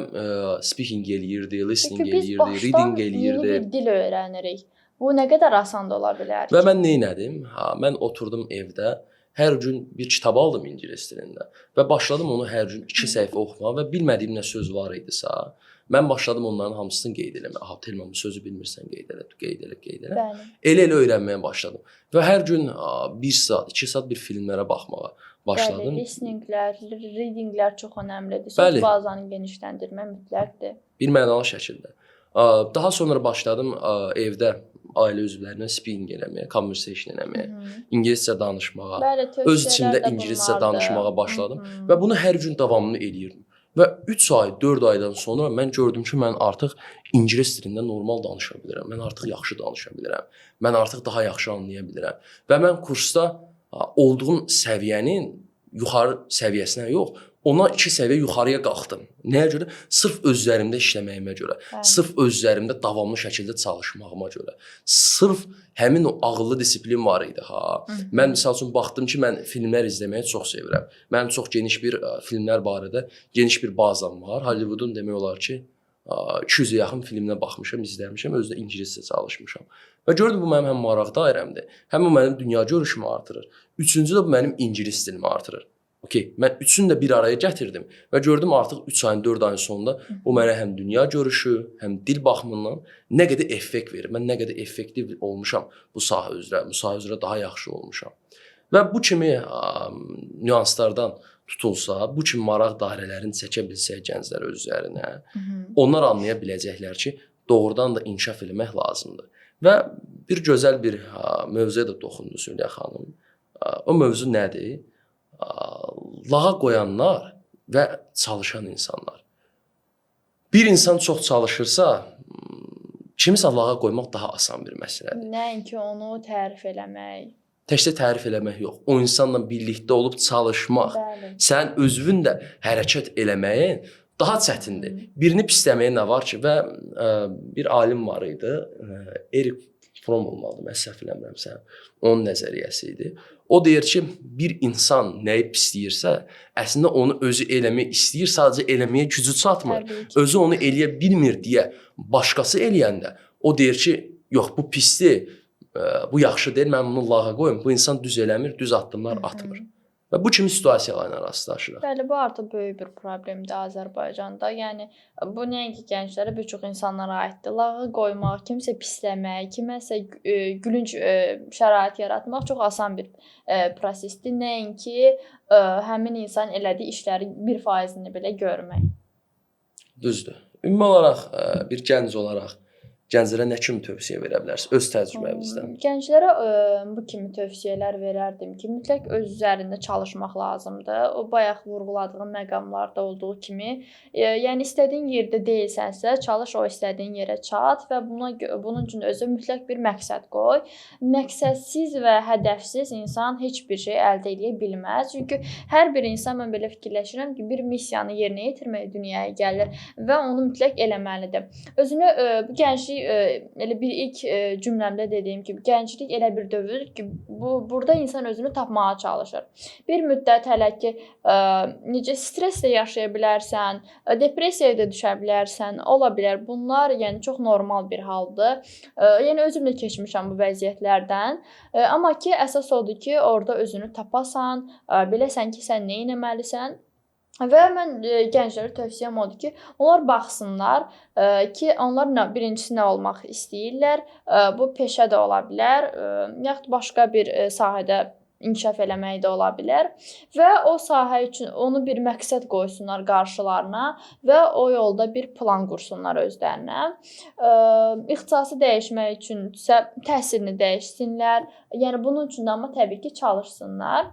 speaking eləyirdi, listening eləyirdi, reading eləyirdi. Yeni bir dil öyrənirik. Bu nə qədər asan da ola bilər ki? Və mən nə etdim? Mən oturdum evdə, hər gün bir kitab aldım ingilis dilində və başladım onu hər gün 2 səhifə oxumağa və bilmədiyim nə söz var idisə, mən başladım onların hamısını qeyd eləməyə. Aha, Telman, bu sözü bilmirsən, qeyd elə. Bəli. Elə öyrənməyə başladım. Və hər gün 1 saat, 2 saat bir filmlərə baxmağa başladım. Bəli, listeninglər, readinglər çox önəmlidir. Bəli. Söz bazanı genişləndirmək mütləqdir. Bir mənalı şəkildə. Daha sonra başladım evdə ailə üzvlərinə speaking eləməyə, conversation eləməyə, ingiliscə danışmağa, Bəli, öz içimdə tövsiyələr də ingiliscə bunlardır. danışmağa başladım və bunu hər gün davamlı eləyirdim. Və 3 ay, 4 aydan sonra mən gördüm ki, mən artıq ingilis dilində normal danışa bilirəm. Mən artıq yaxşı danışa bilirəm. Mən artıq daha yaxşı anlaya bilirəm. Və mən kursda olduğum səviyyənin yuxarı səviyyəsinə yox, ona 2 səviyyə yuxarıya qalxdım. Nəyə görə? Sırf özlərimdə işləməyimə görə, sırf özlərimdə davamlı şəkildə çalışmağıma görə. Sırf həmin o ağıllı disiplin var idi ha. Mən məsəl üçün baxdım ki, mən filmlər izləməyi çox sevirəm. Mənim çox geniş bir filmlər barədə geniş bir bazam var. Hollywoodun demək olar ki, 200-ə yaxın filminə baxmışam, izləmişəm, özü də ingiliscə çalışmışam. Və gördüm bu mənim həm maraq dairəmdir, həm o mənim dünya görüşümü artırır. Üçüncü də bu mənim ingilis dilimi artırır. Okay, mən üçünü də bir araya gətirdim və gördüm artıq 3 ayın, 4 ayın sonunda bu mənə həm dünya görüşü, həm dil baxımından nə qədər effekt verir. Mən nə qədər effektiv olmuşam bu sahə üzrə daha yaxşı olmuşam. Və bu kimi nüanslardan tutulsa, bu kimi maraq dairələrini çəkə bilsək gənclər özlərinə, onlar anlaya biləcəklər ki, doğrudan da inkişaf eləmək lazımdır. Və bir gözəl bir mövzuya da toxundu Süleyyə xanım. O mövzu nədir? Lağa qoyanlar və çalışan insanlar. Bir insan çox çalışırsa, kimisə lağa qoymaq daha asan bir məsələdir. Nəinki onu tərif eləmək. Təkcə tərif eləmək yox, o insanla birlikdə olub çalışmaq, Bəli. sən özün də hərəkət eləməyin daha çətindir. Birini pisləməyə nə var ki? Və bir alim var idi, Erik Fromm olmalıdır, mən səhv eləmirəmsə, onun nəzəriyyəsi idi. O deyir ki, bir insan nəyi pisləyirsə, əslində onu özü eləmək istəyir, sadəcə eləməyə gücü çatmır. Özü onu eləyə bilmir deyə başqası eləyəndə, o deyir ki, yox bu pisdir, bu yaxşı deyil, mən bunu lağa qoyum. Bu insan düz eləmir, düz addımlar atmır. Və bu kimi situasiyalarla rastlaşırıq. Bəli, bu artıq böyük bir problemdir Azərbaycanda. Yəni bu nəinki gənclərə, bir çox insanlara aiddir. Lağa qoymaq, kimsə pisləmək, kiməsə gülünc şərait yaratmaq çox asan bir prosesdir. Nəinki həmin insan elədiyi işlərin 1%-ni belə görmək. Düzdür. Ümumi olaraq bir gənc olaraq gənclərə nə kimi tövsiyə verə bilərsiniz öz təcrübənizdən? Gənclərə bu kimi tövsiyələr verərdim ki, mütləq öz üzərində çalışmaq lazımdır. O bayaq vurğuladığım məqamlarda olduğu kimi, yəni istədiyin yerdə deyilsənsə, çalış o istədiyin yerə çat və bunun üçün özə mütləq bir məqsəd qoy. Məqsədsiz və hədəfsiz insan heç bir şey əldə edə bilməz. Çünki hər bir insan, mən belə fikirləşirəm ki, bir missiyanı yerinə yetirməyə dünyaya gəlir və onu mütləq eləməlidir. Özünü bu gənclik elə bir ilk cümləmdə dediyim kimi, gənclik elə bir dövrdür ki, burada insan özünü tapmağa çalışır. Bir müddət hələ ki, necə stresslə yaşaya bilərsən, depressiyaya da düşə bilərsən, ola bilər. Bunlar yəni çox normal bir haldır. Yəni özüm də keçmişəm bu vəziyyətlərdən. Amma ki, əsas odur ki, orada özünü tapasan, biləsən ki, sən nə etməlisən. Və mən gənclərə tövsiyəm odur ki, onlar baxsınlar ki, onlar birincisi nə olmaq istəyirlər. Bu peşə də ola bilər, yaxud başqa bir sahədə inkişaf eləmək də ola bilər və o sahə üçün onu bir məqsəd qoysunlar qarşılarına və o yolda bir plan qursunlar özlərinə. İxtisası dəyişmək üçünsə təhsilini dəyişsinlər. Yəni bunun üçün də amma təbii ki, çalışsınlar.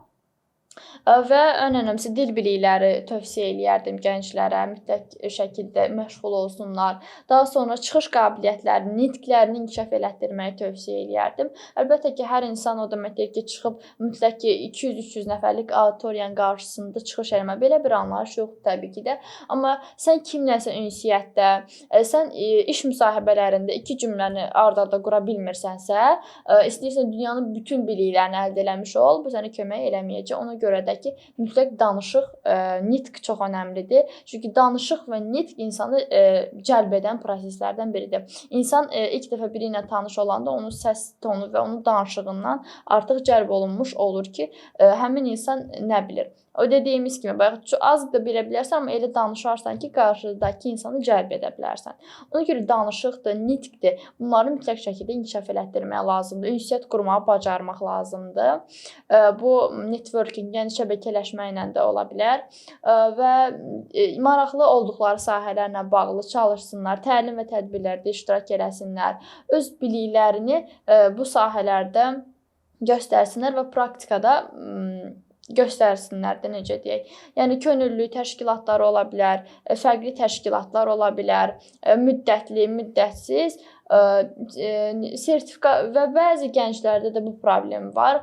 Və ən önəmlisi dil bilikləri tövsiyə eləyərdim gənclərə, mütləq şəkildə məşğul olsunlar. Daha sonra çıxış qabiliyyətlərini, nitqlərini inkişaf elətdirməyi tövsiyə eləyərdim. Əlbəttə ki, hər insan o demək deyil ki, çıxıb mütləq ki 200-300 nəfərlik auditoriyanın qarşısında çıxış eləmə. Belə bir anlayış yoxdur təbii ki də. Amma sən kimləsə ünsiyyətdə, sən iş müsahibələrində iki cümləni ard-arda qura bilmirsənsə, istəyirsən dünyanın bütün biliklərini əldə eləmiş ol, bu sənə kömək eləməyəcək. Ona görə də ki, mütləq danışıq, nitq çox önəmlidir. Çünki danışıq və nitq insanı cəlb edən proseslərdən biridir. İnsan ilk dəfə biri ilə tanış olanda onun səs tonu və onun danışığından artıq cəlb olunmuş olur ki, həmin insan nə bilir. O dediyimiz kimi, bayaq az da bilə bilərsən, amma elə danışarsan ki, qarşıdakı insanı cəlb edə bilərsən. Ona görə danışıqdır, nitqdir. Bunları mütləq şəkildə inkişaf elətdirmək lazımdır. Ünsiyyət qurmağı bacarmaq lazımdır. Bu networking, yəni şəbəkələşməklə də ola bilər və maraqlı olduqları sahələrlə bağlı çalışsınlar, təlim və tədbirlərdə iştirak eləsinlər, öz biliklərini bu sahələrdə göstərsinlər və praktikada göstərsinlər də, necə deyək. Yəni könüllü təşkilatlar ola bilər, fərqli təşkilatlar ola bilər, müddətli, müddətsiz, sertifikat və bəzi gənclərdə də bu problem var.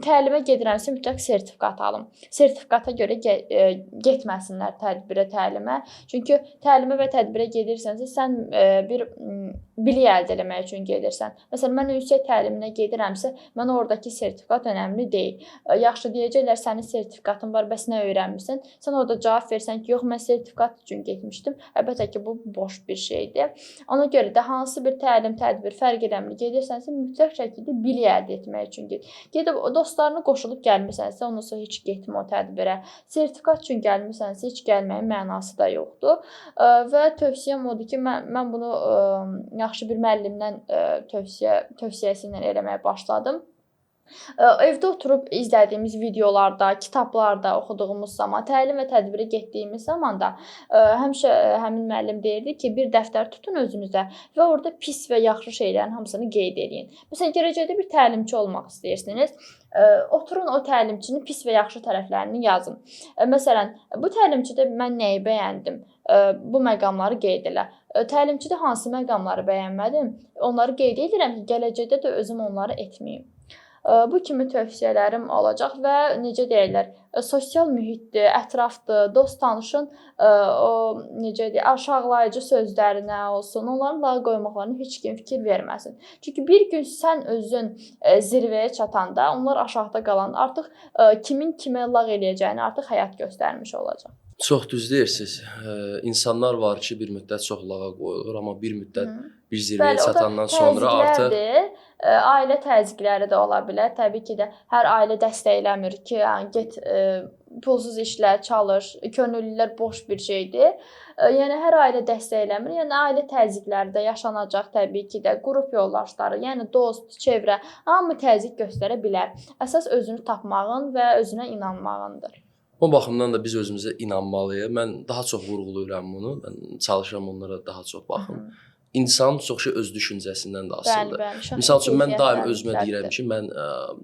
Təlimə gedirəmsə mütləq sertifikat alım. Sertifikata görə getməsinlər tədbirə, təlimə. Çünki təlimə və tədbirə gedirsənsə, sən bir bilik əldə etmək üçün gedirsən. Məsələn, mən ünsiyyət təliminə gedirəmsə, mən oradakı sertifikat önəmli deyil. Yaxşı deyəcəklər, sənin sertifikatın var, bəs nə öyrənmirsən? Sən orada cavab versən ki, yox, mən sertifikat üçün getmişdim. Əlbəttə ki, bu boş bir şeydir. Ona görə də hansı bir təlim, tədbir fərq eləmir gedirsənsə, mütləq şəkildə bilik əldə etmək üçün get. Gedib dostlarına qoşulub gəlmisənsə, ondan sonra heç getmə o tədbirə. Sertifikat üçün gəlmisənsə, heç gəlməyin mənası da yoxdur. Və tövsiyəm odur ki, mən bunu yaxşı bir müəllimdən tövsiyəsi ilə eləməyə başladım. Evdə oturub izlədiyimiz videolarda, kitablarda oxuduğumuz zaman, təlim və tədbirə getdiyimiz zaman da həmişə həmin müəllim deyirdi ki, bir dəftər tutun özünüzə və orada pis və yaxşı şeylərin hamısını qeyd edin. Məsələn, gələcəkdə bir təlimçi olmaq istəyirsiniz, oturun o təlimçinin pis və yaxşı tərəflərini yazın. Məsələn, bu təlimçidə mən nəyi bəyəndim? Bu məqamları qeyd elə. Təlimçidə hansı məqamları bəyənmədim? Onları qeyd edirəm ki, gələcəkdə də özüm onları etməyim. Bu kimi tövsiyələrim olacaq və necə deyirlər, sosial mühitdir, ətrafdır, dost tanışın o necə deyir, aşağılayıcı sözlərinə olsun, onların lağa qoymaqlarına heç kim fikir verməsin. Çünki bir gün sən özün zirvəyə çatanda, onlar aşağıda qalan artıq kimin kimə lağ eləyəcəyini artıq həyat göstərmiş olacaq. Çox düz deyirsiniz. İnsanlar var ki, bir müddət çox lağa qoyulur, amma bir müddət bir zirvəyə çatandan sonra artıq ailə təzyiqləri də ola bilər. Təbii ki də hər ailə dəstəkləmir ki, yəni get pulsuz işlə çalış, könüllülər boş bir şeydir. Yəni hər ailə dəstəkləmir. Yəni ailə təzyiqləri də yaşanacaq təbii ki də, qrup yoldaşları, yəni dost, çevrə, hamı təzyiq göstərə bilər. Əsas özünü tapmağın və özünə inanmağındır. O baxımdan da biz özümüzə inanmalıyıq. Mən daha çox vurğulayıram bunu. Mən çalışıram onlara daha çox baxım. insanın çox şey öz düşüncəsindən də asılıdır. Bəli, Misal üçün mən daim şəxsi özümə deyirəm ki, mən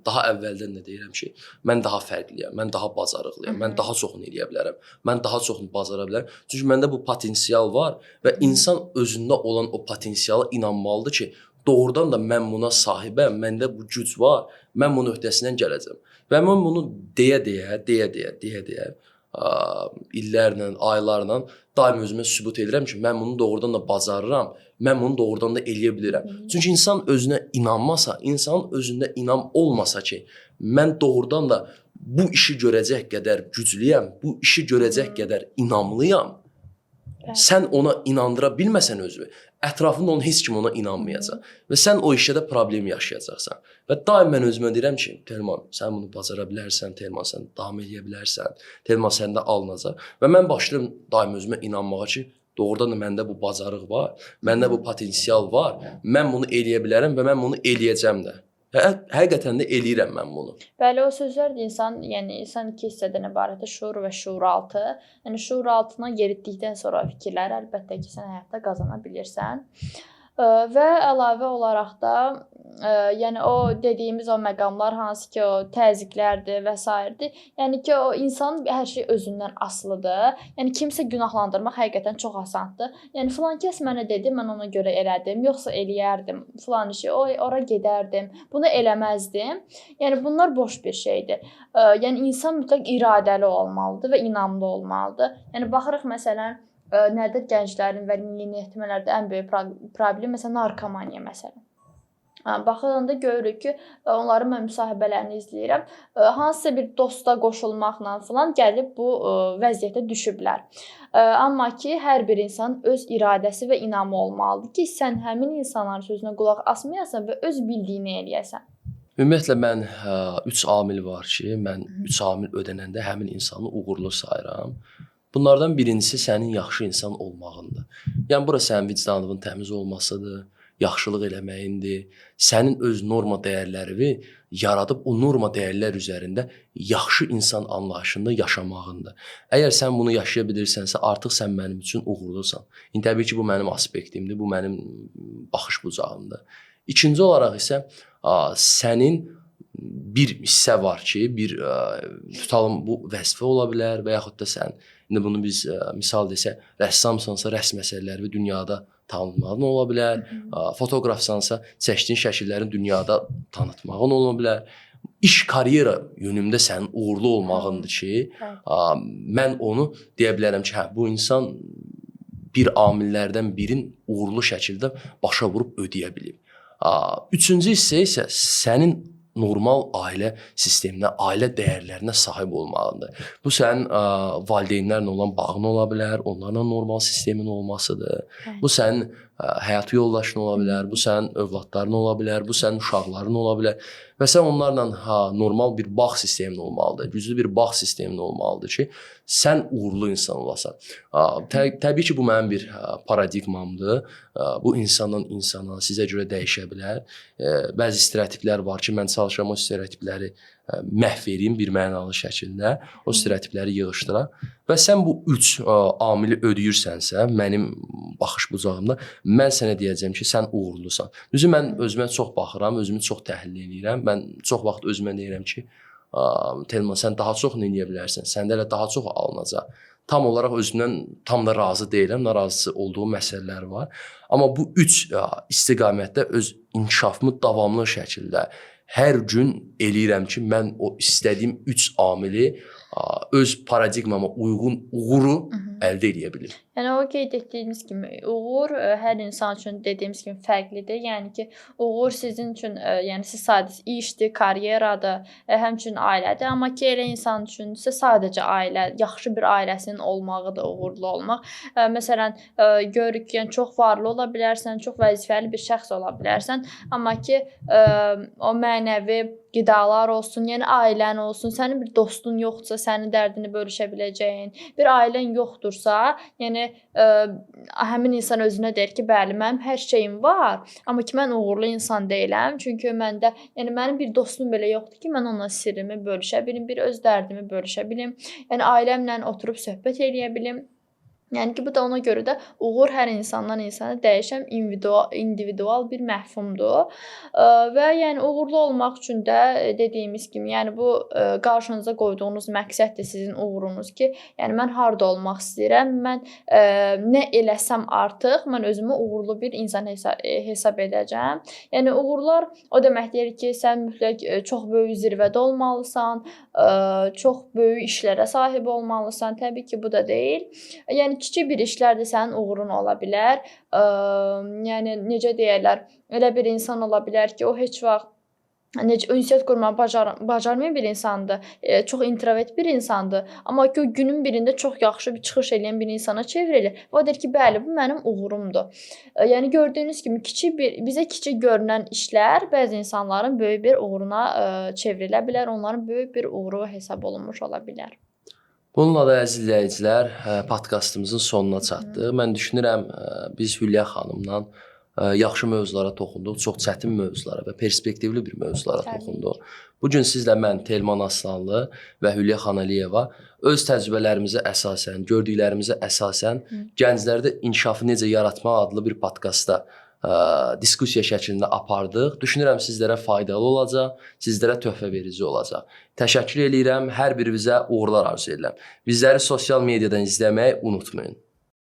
daha əvvəldən də deyirəm ki, mən daha fərqliyəm, mən daha bacarıqlıyam, mən daha çoxunu eləyə bilərəm, mən daha çoxunu bacara bilərəm. Çünki məndə bu potensial var və insan özündə olan o potensiala inanmalıdır ki, doğrudan da mən buna sahibəm, məndə bu güc var, mən bunun öhdəsindən gələcəm. Və mən bunu deyə illərlə, aylarla daim özümə sübut edirəm ki, mən bunu doğrudan da bacarıram, mən bunu doğrudan da eləyə bilirəm. Çünki insan özünə inanmasa, insanın özündə inam olmasa ki, mən doğrudan da bu işi görəcək qədər güclüyəm, bu işi görəcək qədər inamlıyam, sən ona inandıra bilməsən özünü, ətrafında onun heç kim ona inanmayacaq və sən o işdə də problem yaşayacaqsan. Və daim mən özümə deyirəm ki, Telman, sən bunu bacara bilərsən, Telman, sən davam edə bilərsən, Telman, səndə alınacaq. Və mən başlayıram daim özümə inanmağa ki, doğrudan da məndə bu bacarıq var, məndə bu potensial var, mən bunu eləyə bilərəm və mən bunu eləyəcəm də. Həqiqətən də eləyirəm mən bunu. Bəli, o sözlər də insan iki hissədən ibarətdir, şuur və şuuraltı. Yəni şuuraltına yeritdikdən sonra fikirləri əlbəttə ki, sən həyatda qazana bilirsən. Və əlavə olaraq da yəni o dediyimiz o məqamlar hansı ki, o təzyiqlərdir və s. Yəni ki, o insanın hər şey özündən asılıdır. Yəni kimsə günahlandırmaq həqiqətən çox asandır. Yəni filan kəs mənə dedi, mən ona görə elədim, yoxsa eləyərdim filan işi, ora gedərdim, bunu eləməzdim. Yəni bunlar boş bir şeydir. Yəni insan mütləq iradəli olmalıdır və inamlı olmalıdır. Yəni baxırıq məsələn nədir gənclərin və yeniyetmələrdə ən böyük problem məsələn narkomaniya məsələn. Baxanda görürük ki, onların mən müsahibələrini izləyirəm. Hansısa bir dosta qoşulmaqla falan gəlib bu vəziyyətə düşüblər. Amma ki, hər bir insan öz iradəsi və inamı olmalıdır ki, sən həmin insanların sözünə qulaq asmayasan və öz bildiyini eləyəsən. Ümumiyyətlə mən 3 amil var ki, mən 3 amil ödənəndə həmin insanı uğurlu sayıram. Bunlardan birincisi sənin yaxşı insan olmağındır. Yəni bura sənin vicdanının təmiz olmasıdır, yaxşılıq eləməyindir, sənin öz norma dəyərlərini yaradıb o norma dəyərlər üzərində yaxşı insan anlayışında yaşamağındır. Əgər sən bunu yaşaya bilirsənsə, artıq sən mənim üçün uğurlusan. Təbii ki, bu mənim aspektimdir, bu mənim baxış bucağımdır. İkinci olaraq isə sənin bir hissə var ki, tutalım bu vəzifə ola bilər və yaxud da sən indi bunu biz misal desək, rəssamsansa rəsm əsərləri dünyada tanıtmağın ola bilər, fotoqrafsansa çəkdiyin şəkillərin dünyada tanıtmağın ola bilər. İş karyera yönümdə sənin uğurlu olmağındır ki, mən onu deyə bilərəm ki, bu insan bir amillərdən birin uğurlu şəkildə başa vurub ödəyə bilib. Üçüncü hissə isə sənin normal ailə sisteminə, ailə dəyərlərinə sahib olmalıdır. Bu sənin valideynlərlə olan bağın ola bilər, onlarla normal sistemin olmasıdır. Bu sənin həyat yoldaşın ola bilər, bu sənin övladların ola bilər, bu sənin uşaqların ola bilər. Və sən onlarla normal bir bağ sistemin olmalıdır, güclü bir bağ sistemin olmalıdır ki, sən uğurlu insan olasan. Təbii ki, bu mənim bir paradigmamdır. Bu insandan insana, sizə görə dəyişə bilər. Bəzi stereotiplər var ki, mən çalışıram o stereotipləri məhv edeyim bir mənalı şəkildə, o stereotipləri yığışdıra. Və sən bu 3 amili ödəyirsənsə, mənim baxış bucağımda, mən sənə deyəcəm ki, sən uğurlusan. Düzü, mən özümə çox baxıram, özümü çox təhlil edirəm. Mən çox vaxt özümə deyirəm ki, Telman, sən daha çox nə edə bilərsən, səndə elə daha çox alınacaq. Tam olaraq özümdən tam da razı deyiləm, narazı olduğum məsələlər var. Amma bu 3 istiqamətdə öz inkişafımı davamlı şəkildə hər gün eləyirəm ki, mən o istədiyim 3 amili öz paradigmama uyğun uğuru əldə edə bilim. Yəni o qeyd etdiyimiz kimi uğur hər insan üçün dediyimiz kimi fərqlidir. Yəni ki, uğur sizin üçün, yəni siz sadəcə işdir, karyeradır, həmçinin ailədir. Amma ki, elə insan üçün isə sadəcə ailə, yaxşı bir ailəsinin olmağıdır uğurlu olmaq. Məsələn, görürük ki, yəni çox varlı ola bilərsən, çox vəzifəli bir şəxs ola bilərsən, amma ki, o mənəvi qidalar olsun, yəni ailən olsun, sənin bir dostun yoxdursa, sənin dərdini bölüşə biləcəyin, bir ailən yoxdursa, yəni həmin insan özünə deyir ki, bəli, mənim hər şeyim var, amma ki, mən uğurlu insan deyiləm. Çünki məndə, yəni mənim bir dostum belə yoxdur ki, mən onunla sirrimi bölüşə bilim, bir öz dərdimi bölüşə bilim. Yəni ailəmlə oturub söhbət eləyə bilim. Yəni ki, bu da ona görə də uğur hər insandan insana dəyişən individual bir məfhumdur. Və yəni uğurlu olmaq üçün də dediyimiz kimi, yəni bu qarşınıza qoyduğunuz məqsəddir sizin uğurunuz ki, yəni mən harda olmaq istəyirəm, mən nə eləsəm artıq mən özümü uğurlu bir insan hesab edəcəm. Yəni uğurlar o demək deyil ki, sən mütləq çox böyük zirvədə olmalısan, çox böyük işlərə sahib olmalısan. Təbii ki, bu da deyil. Yəni kiçik bir işlər də sənin uğurun ola bilər. Yəni necə deyirlər, elə bir insan ola bilər ki, o heç vaxt ünsiyyət qurmağı bacarmayan bir insandır. Çox introvert bir insandır. Amma ki, o günün birində çox yaxşı bir çıxış edən bir insana çevrilir. O deyir ki, bəli, bu mənim uğurumdur. Yəni gördüyünüz kimi bizə kiçik görünən işlər bəzi insanların böyük bir uğuruna çevrilə bilər. Onların böyük bir uğuru hesab olunmuş ola bilər. Bununla da əziz izləyicilər, podkastımızın sonuna çatdıq. Mən düşünürəm biz Hülya xanımla yaxşı mövzulara toxunduq, çox çətin mövzulara və perspektivli bir mövzulara toxunduq. Bu gün sizlə mən Telman Aslanlı və Hülya Xanəliyeva öz təcrübələrimizi əsasən, gördüklərimizi əsasən gənclərdə inkişafı necə yaratmaq adlı bir podkastda diskussiya şəklində apardıq. Düşünürəm sizlərə faydalı olacaq, sizlərə töhfə verici olacaq. Təşəkkür eləyirəm, hər birinizə uğurlar arzu edirəm. Bizləri sosial mediadan izləməyi unutmayın.